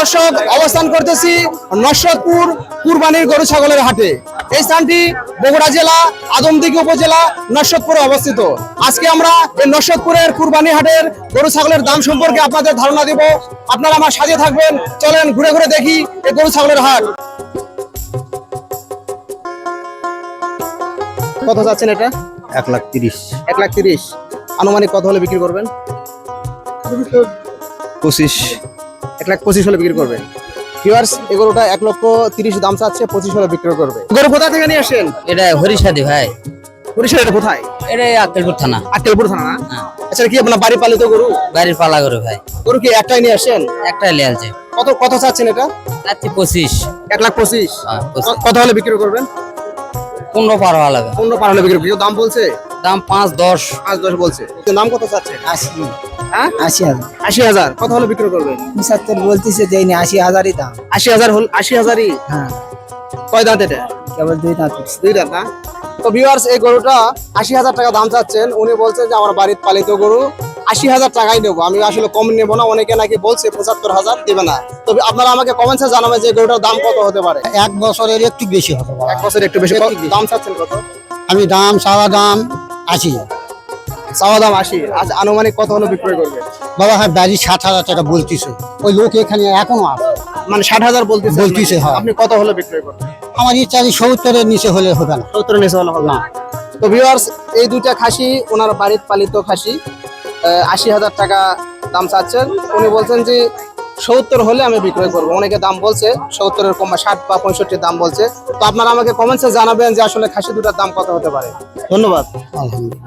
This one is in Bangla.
দর্শক, অবস্থান করতেছি নরসদপুর কুরবানির গরু ছাগলের হাটে। এই স্থানটি বগুড়া জেলা আদমদীঘি উপজেলা নরসদপুরে অবস্থিত। আজকে আমরা এই নরসদপুরের কুরবানি হাটের গরু ছাগলের দাম সম্পর্কে আপনাদের ধারণা দিব। আপনারা আমার সাথে থাকবেন, চলেন ঘুরে ঘুরে দেখি এই গরু ছাগলের হাট। কত যাচ্ছেন এটা? 1,30,000 1,30,000। আনুমানিক কত হলে বিক্রি করবেন? 25 1,25,000 হলে বিক্রি করবেন। ভিউয়ার্স, এই গরুটা 1,30,000 দাম চাচ্ছে, 25 হলে বিক্রি করবে। গরু কোথা থেকে নিয়ে আসেন? এটা হরিষাদি ভাই, বরিশাল। এটা কোথায়? এটা আক্কেলপুর থানা। আক্কেলপুর থানা না? আচ্ছা, কি আপনার বাড়ি পালিত গরু? বাড়ির পালা করে ভাই, গরু কি একটাই নিয়ে আসেন? একটাই লিয়ালছে। কত চাচ্ছেন এটা? রাত্রি 25। 1,25,000। হ্যাঁ, 25। কত হলে বিক্রি করবেন? 15 পার হওয়া লাগে। 15 পার হলে বিক্রি করবেন। দাম বলছে? দাম 5-10। 5-10 বলছে। দাম কত চাচ্ছেন? 80 হ্যাঁ, 80,000 80,000। কত হলে বিক্রি করবেন? 75 বলতেছে দেয়নি, 80,000ই দাম। 80,000 হল 80,000ই। হ্যাঁ, কয় দাঁত এটা? কেবল 2 দাঁত। 2 দাঁত না? তো ভিউয়ার্স, এই গরুটা 80,000 টাকা দাম চাচ্ছেন। উনি বলছেন যে আমার বাড়ির পালিত গরু, 80,000 টাকাই নেবো, আমি আসলে কম নেবো না। অনেকে নাকি বলছে 75,000 দেবে না। তবে আপনারা আমাকে কমেন্টসে জানাবেন যে গরুটার দাম কত হতে পারে। 1 বছরের একটু বেশি হবে। 1 বছর একটু বেশি। দাম চাচ্ছেন কত? আমি চাওয়া দাম 80। চাওয়া দাম 80। আচ্ছা, আনুমানিক কত হলে বিক্রয় করবে? বাবা হ্যাঁ, বাড়ি 60,000 টাকা বলতেছে। ওই লোক এখানে এখনো আছে। মানে 60,000 বলতেছে? বলতেছে, হ্যাঁ। আপনি কত হলে বিক্রয় করবেন? আমার ইচ্ছা 70-এর নিচে হলে হবে না। 70 নিচে হলে হবে না। তো ভিউয়ার্স, এই দুইটা খাসি ওনার বাড়ির পালিত খাসি, 80,000 টাকা দাম চাচ্ছেন। উনি বলছেন যে 70 হলে আমি বিক্রয় করবো। অনেকে দাম বলছে 70-এর কম, 60 বা 65 দাম বলছে। তো আপনারা আমাকে কমেন্টসে জানাবেন যে আসলে খাসি দুটার দাম কত হতে পারে। ধন্যবাদ। আলহামদুলিল্লাহ।